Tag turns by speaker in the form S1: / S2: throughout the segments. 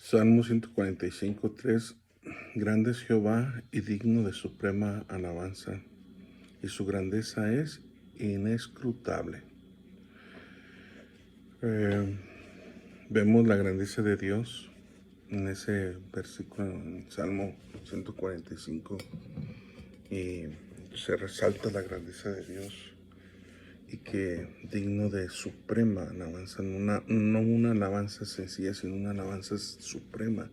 S1: Salmo 145:3. Grande es Jehová y digno de suprema alabanza, y su grandeza es inescrutable. Vemos la grandeza de Dios en ese versículo, en Salmo 145, y se resalta la grandeza de Dios y que digno de suprema alabanza, no una alabanza sencilla, sino una alabanza suprema,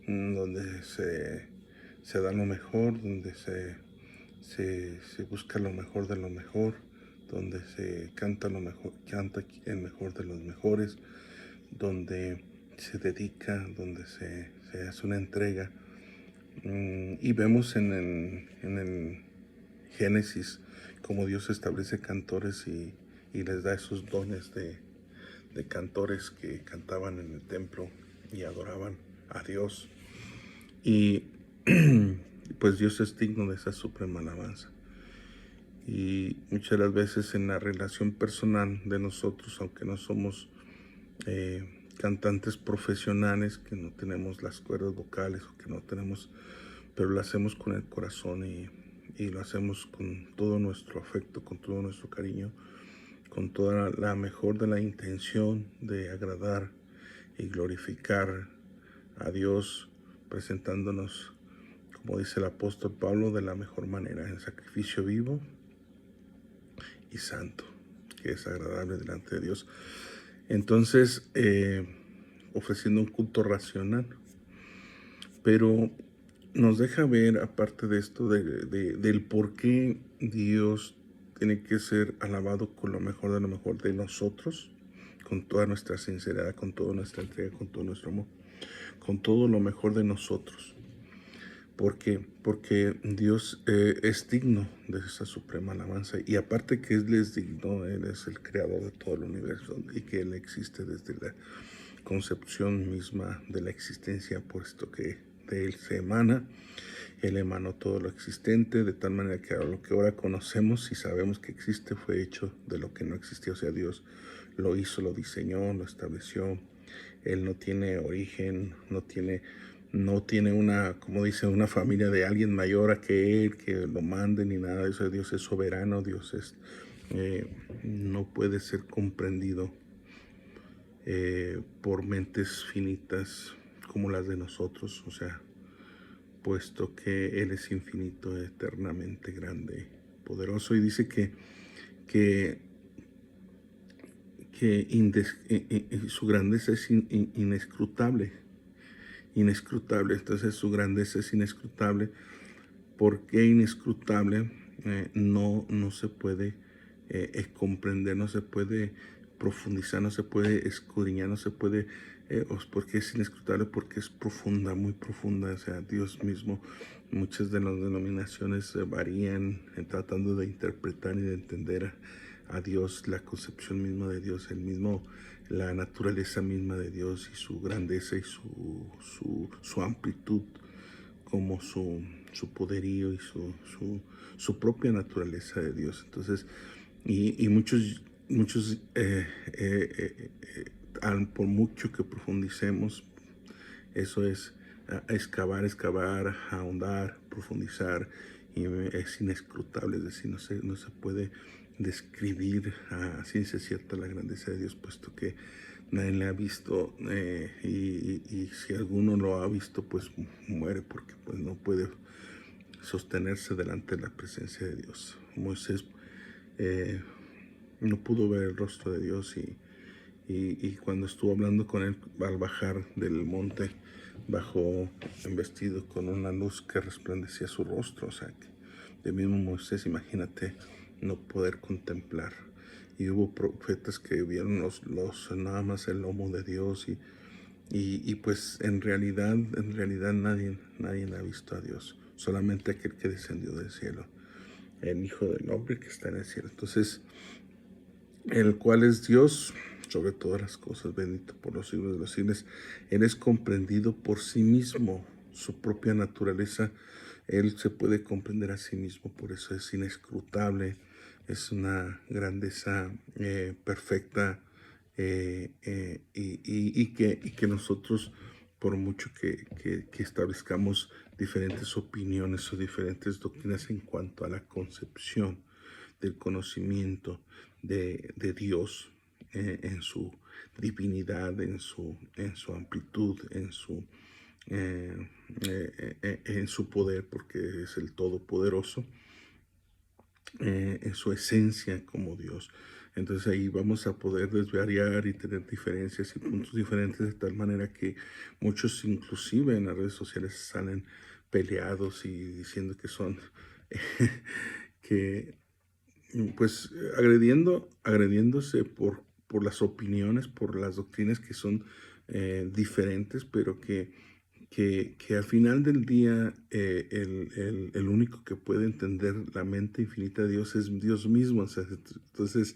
S1: donde se da lo mejor, donde se busca lo mejor de lo mejor, donde se canta lo mejor, canta el mejor de los mejores, donde se dedica, donde se hace una entrega. Y vemos en el Génesis cómo Dios establece cantores y les da esos dones de cantores que cantaban en el templo y adoraban a Dios. Y pues Dios es digno de esa suprema alabanza. Y muchas de las veces en la relación personal de nosotros, aunque no somos cantantes profesionales, que no tenemos las cuerdas vocales o que no tenemos, pero lo hacemos con el corazón y lo hacemos con todo nuestro afecto, con todo nuestro cariño, con toda la mejor de la intención de agradar y glorificar a Dios, presentándonos, como dice el apóstol Pablo, de la mejor manera, en sacrificio vivo y santo, que es agradable delante de Dios. Entonces, ofreciendo un culto racional, pero nos deja ver, aparte de esto, del por qué Dios tiene que ser alabado con lo mejor de lo mejor de nosotros, con toda nuestra sinceridad, con toda nuestra entrega, con todo nuestro amor, con todo lo mejor de nosotros. ¿Por qué? Porque Dios es digno de esa suprema alabanza. Y aparte que Él es digno, Él es el creador de todo el universo y que Él existe desde la concepción misma de la existencia, puesto que de Él se emana. Él emanó todo lo existente, de tal manera que lo que ahora conocemos y sabemos que existe fue hecho de lo que no existía. O sea, Dios lo hizo, lo diseñó, lo estableció. Él no tiene origen, no tiene una, como dice, una familia de alguien mayor a que Él, que lo mande ni nada de eso. Dios es soberano, Dios no puede ser comprendido por mentes finitas como las de nosotros. O sea, puesto que Él es infinito, eternamente grande, poderoso, y dice que su grandeza es inescrutable. Entonces su grandeza es inescrutable. ¿Por qué inescrutable? No se puede comprender, no se puede profundizar, no se puede escudriñar, no se puede, porque es inescrutable, porque es profunda, muy profunda. O sea, Dios mismo, muchas de las denominaciones varían tratando de interpretar y de entender a Dios, la concepción misma de Dios, la naturaleza misma de Dios y su grandeza y su amplitud, como su poderío y su propia naturaleza de Dios. Entonces, y muchos por mucho que profundicemos, eso es excavar, ahondar, profundizar, y es inescrutable, es decir, no se puede describir a ciencia cierta la grandeza de Dios, puesto que nadie le ha visto, y si alguno lo ha visto, pues muere, porque pues no puede sostenerse delante de la presencia de Dios. Moisés no pudo ver el rostro de Dios, y cuando estuvo hablando con él al bajar del monte, bajó vestido con una luz que resplandecía su rostro. O sea, que de mismo Moisés, imagínate no poder contemplar. Y hubo profetas que vieron nada más el lomo de Dios, y pues en realidad nadie ha visto a Dios, solamente aquel que descendió del cielo, el Hijo del Hombre que está en el cielo. Entonces, el cual es Dios sobre todas las cosas, bendito por los siglos de los siglos. Él es comprendido por sí mismo, su propia naturaleza. Él se puede comprender a sí mismo, por eso es inescrutable. Es una grandeza perfecta, y que nosotros por mucho que establezcamos diferentes opiniones o diferentes doctrinas en cuanto a la concepción del conocimiento de Dios en su divinidad, en su amplitud, en su poder, porque es el Todopoderoso, en su esencia como Dios. Entonces ahí vamos a poder desvariar y tener diferencias y puntos diferentes, de tal manera que muchos inclusive en las redes sociales salen peleados y diciendo que son que pues agrediéndose por las opiniones, por las doctrinas que son diferentes, pero que al final del día el único que puede entender la mente infinita de Dios es Dios mismo. O sea, entonces,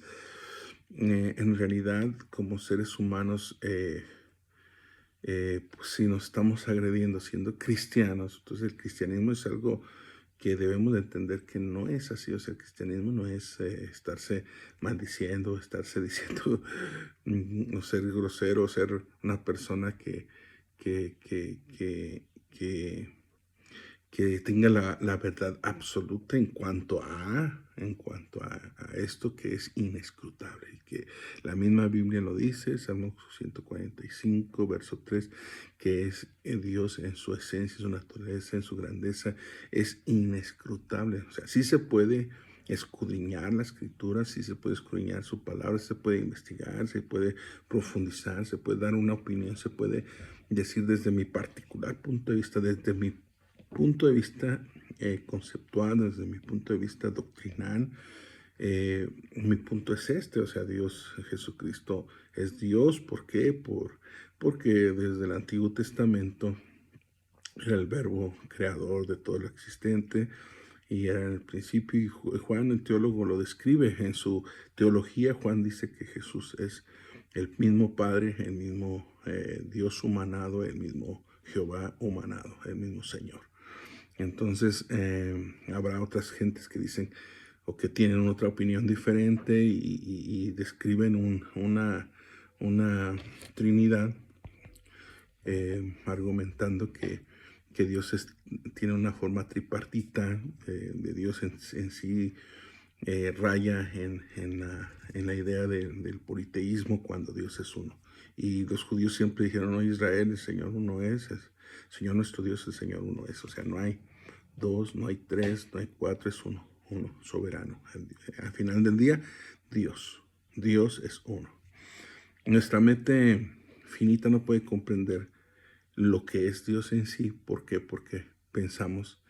S1: en realidad, como seres humanos, pues si nos estamos agrediendo siendo cristianos, entonces el cristianismo es algo que debemos de entender que no es así. O sea, el cristianismo no es estarse maldiciendo, estarse diciendo, o ser grosero, ser una persona que, que, que, que, que tenga la verdad absoluta en cuanto a esto que es inescrutable, y que la misma Biblia lo dice, Salmo 145, verso 3, que es Dios en su esencia, en su naturaleza, en su grandeza, es inescrutable. O sea, sí se puede escudriñar la escritura, sí se puede escudriñar su palabra, se puede investigar, se puede profundizar, se puede dar una opinión, se puede decir desde mi particular punto de vista, desde mi punto de vista conceptual, desde mi punto de vista doctrinal. Mi punto es este. O sea, Dios, Jesucristo es Dios. ¿Por qué? Porque desde el Antiguo Testamento era el verbo creador de todo lo existente y era en el principio, y Juan, el teólogo, lo describe en su teología. Juan dice que Jesús es el mismo Padre, el mismo Dios humanado, el mismo Jehová humanado, el mismo Señor. Entonces, habrá otras gentes que dicen o que tienen otra opinión diferente y describen una Trinidad, argumentando que Dios tiene una forma tripartita, de Dios en sí, raya en la idea del politeísmo, cuando Dios es uno. Y los judíos siempre dijeron: no, Israel, el Señor uno es, el Señor nuestro Dios, el Señor uno es. O sea, no hay dos, no hay tres, no hay cuatro, es uno soberano. Al final del día, Dios es uno. Nuestra mente finita no puede comprender lo que es Dios en sí. ¿Por qué? Porque pensamos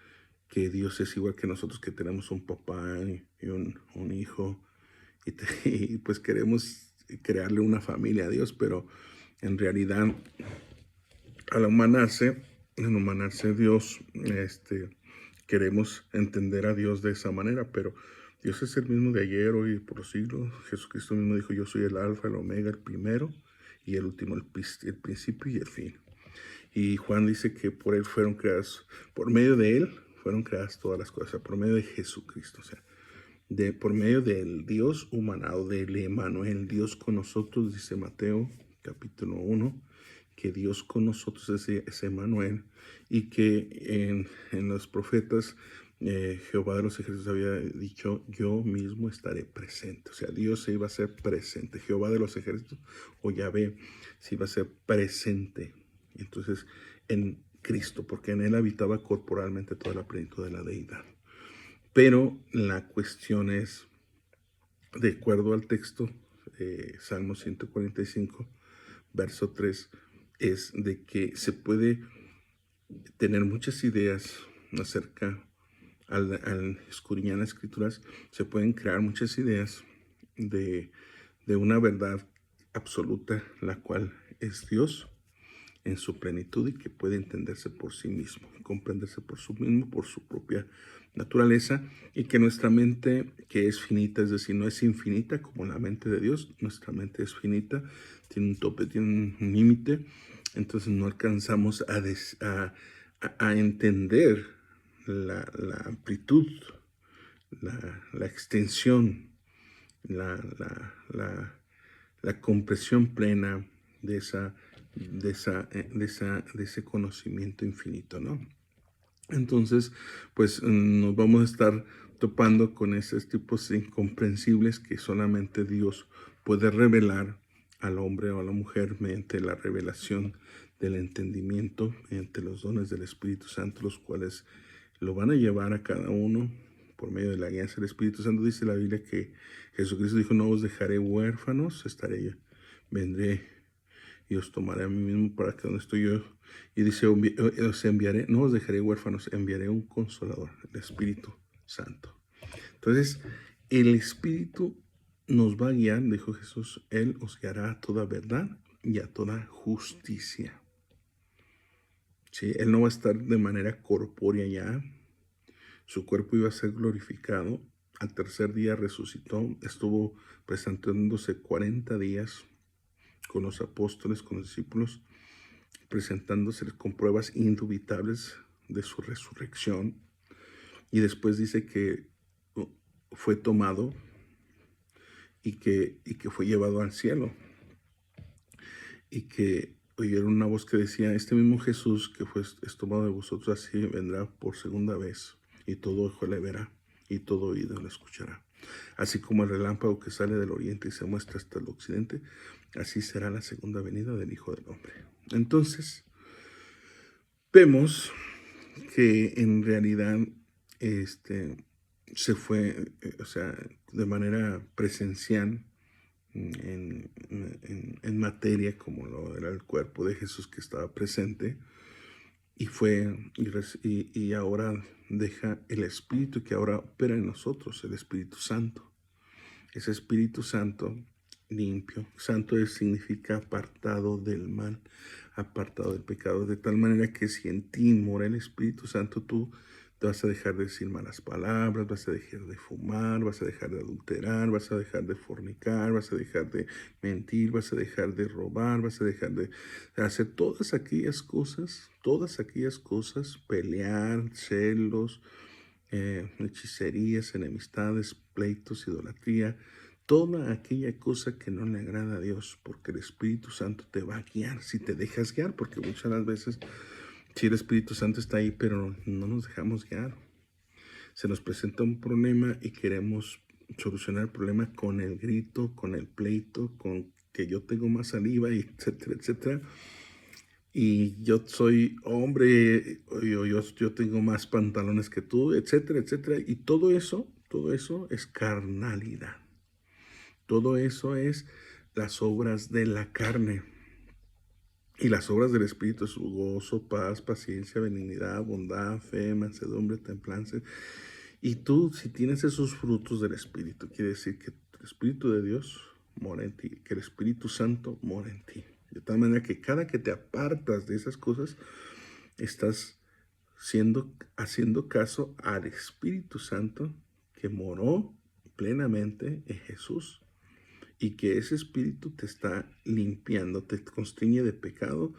S1: que Dios es igual que nosotros, que tenemos un papá y un hijo, y pues queremos crearle una familia a Dios, pero en realidad al humanarse Dios, queremos entender a Dios de esa manera, pero Dios es el mismo de ayer, hoy y por los siglos. Jesucristo mismo dijo: yo soy el alfa, el omega, el primero y el último, el principio y el fin. Y Juan dice que por él fueron creadas, por medio de él fueron creadas todas las cosas, por medio de Jesucristo. O sea, por medio del Dios humanado, del Emmanuel, Dios con nosotros, dice Mateo capítulo 1, que Dios con nosotros es Emmanuel, y que en los profetas, Jehová de los ejércitos había dicho: yo mismo estaré presente. O sea, Dios se iba a ser presente. Jehová de los ejércitos, o Yahvé, se iba a ser presente. Entonces, en Cristo, porque en él habitaba corporalmente toda la plenitud de la deidad. Pero la cuestión es, de acuerdo al texto, Salmo 145, verso 3, es de que se puede tener muchas ideas acerca, al escudriñar las escrituras, se pueden crear muchas ideas de una verdad absoluta, la cual es Dios en su plenitud, y que puede entenderse por sí mismo, comprenderse por sí mismo, por su propia naturaleza, y que nuestra mente, que es finita, es decir, no es infinita como la mente de Dios, nuestra mente es finita, tiene un tope, tiene un límite. Entonces no alcanzamos a entender la amplitud, la extensión, la comprensión plena de esa de ese conocimiento infinito, ¿no? Entonces, pues nos vamos a estar topando con esos tipos incomprensibles que solamente Dios puede revelar al hombre o a la mujer mediante la revelación del entendimiento, mediante los dones del Espíritu Santo, los cuales lo van a llevar a cada uno por medio de la guianza del Espíritu Santo. Dice la Biblia que Jesucristo dijo: no os dejaré huérfanos, estaré, vendré y os tomaré a mí mismo para que donde estoy yo. Y dice: os enviaré, no os dejaré huérfanos, enviaré un consolador, el Espíritu Santo. Entonces, el Espíritu nos va a guiar, dijo Jesús. Él os guiará a toda verdad y a toda justicia. ¿Sí? Él no va a estar de manera corpórea ya. Su cuerpo iba a ser glorificado. Al tercer día resucitó. Estuvo presentándose 40 días con los apóstoles, con los discípulos, presentándose con pruebas indubitables de su resurrección. Y después dice que fue tomado y que fue llevado al cielo. Y que oyeron una voz que decía: este mismo Jesús que es tomado de vosotros, así vendrá por segunda vez, y todo ojo le verá, y todo oído le escuchará. Así como el relámpago que sale del oriente y se muestra hasta el occidente, así será la segunda venida del Hijo del Hombre. Entonces, vemos que en realidad se fue, o sea, de manera presencial, en materia, como lo era el cuerpo de Jesús que estaba presente, y y ahora deja el Espíritu que ahora opera en nosotros, el Espíritu Santo. Ese Espíritu Santo limpio. Santo significa apartado del mal, apartado del pecado, de tal manera que si en ti mora el Espíritu Santo, tú te vas a dejar de decir malas palabras, vas a dejar de fumar, vas a dejar de adulterar, vas a dejar de fornicar, vas a dejar de mentir, vas a dejar de robar, vas a dejar de hacer todas aquellas cosas, pelear, celos, hechicerías, enemistades, pleitos, idolatría, toda aquella cosa que no le agrada a Dios, porque el Espíritu Santo te va a guiar si te dejas guiar, porque muchas las veces sí, el Espíritu Santo está ahí, pero no nos dejamos guiar. Se nos presenta un problema y queremos solucionar el problema con el grito, con el pleito, con que yo tengo más saliva, etcétera, etcétera. Y yo soy hombre, yo tengo más pantalones que tú, etcétera, etcétera. Y todo eso es carnalidad. Todo eso es las obras de la carne. Y las obras del Espíritu es gozo, paz, paciencia, benignidad, bondad, fe, mansedumbre, templanza. Y tú, si tienes esos frutos del Espíritu, quiere decir que el Espíritu de Dios mora en ti, que el Espíritu Santo mora en ti. De tal manera que cada que te apartas de esas cosas, estás haciendo caso al Espíritu Santo que moró plenamente en Jesús, y que ese Espíritu te está limpiando, te constriñe de pecado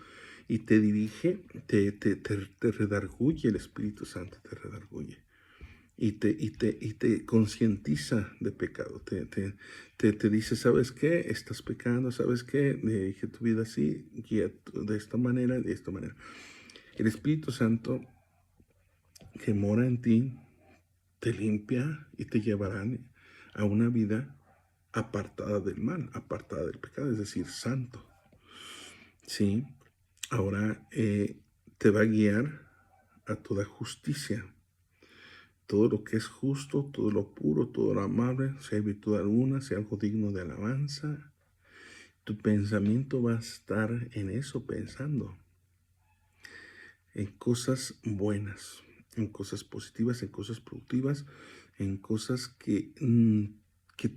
S1: y te dirige, te redarguye. El Espíritu Santo te redarguye y te concientiza de pecado, te dice: ¿sabes qué? Estás pecando, ¿sabes qué? Dirige tu vida así, guía de esta manera, de esta manera. El Espíritu Santo que mora en ti te limpia y te llevará a una vida apartada del mal, apartada del pecado, es decir, santo. Sí, ahora te va a guiar a toda justicia. Todo lo que es justo, todo lo puro, todo lo amable, si hay virtud alguna, si hay algo digno de alabanza, tu pensamiento va a estar en eso, pensando en cosas buenas, en cosas positivas, en cosas productivas, en cosas que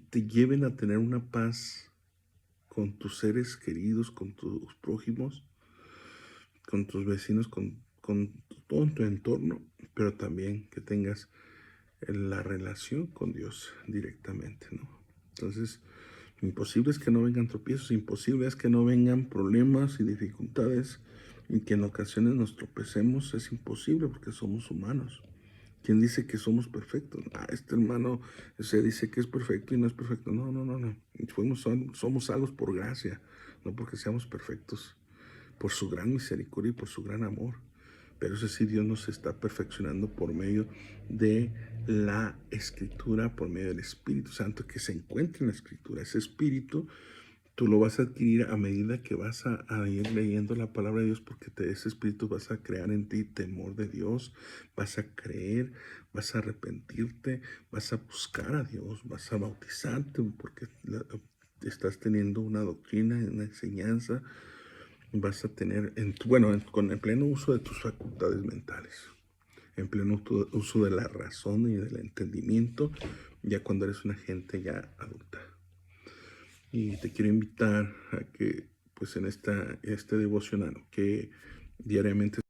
S1: te lleven a tener una paz con tus seres queridos, con tus prójimos, con tus vecinos, con todo en tu entorno, pero también que tengas la relación con Dios directamente, ¿no? Entonces, imposible es que no vengan tropiezos, imposible es que no vengan problemas y dificultades, y que en ocasiones nos tropecemos. Es imposible porque somos humanos. ¿Quién dice que somos perfectos? Este hermano se dice que es perfecto y no es perfecto. No. Somos salvos por gracia, no porque seamos perfectos. por su gran misericordia y por su gran amor. Pero eso sí, Dios nos está perfeccionando por medio de la Escritura, por medio del Espíritu Santo que se encuentra en la Escritura. Ese Espíritu tú lo vas a adquirir a medida que vas a ir leyendo la palabra de Dios, porque ese Espíritu vas a crear en ti temor de Dios, vas a creer, vas a arrepentirte, vas a buscar a Dios, vas a bautizarte, porque estás teniendo una doctrina, una enseñanza, vas a tener, con el pleno uso de tus facultades mentales, en pleno uso de la razón y del entendimiento, ya cuando eres una gente ya adulta. Y te quiero invitar a que, pues en este devocional, que diariamente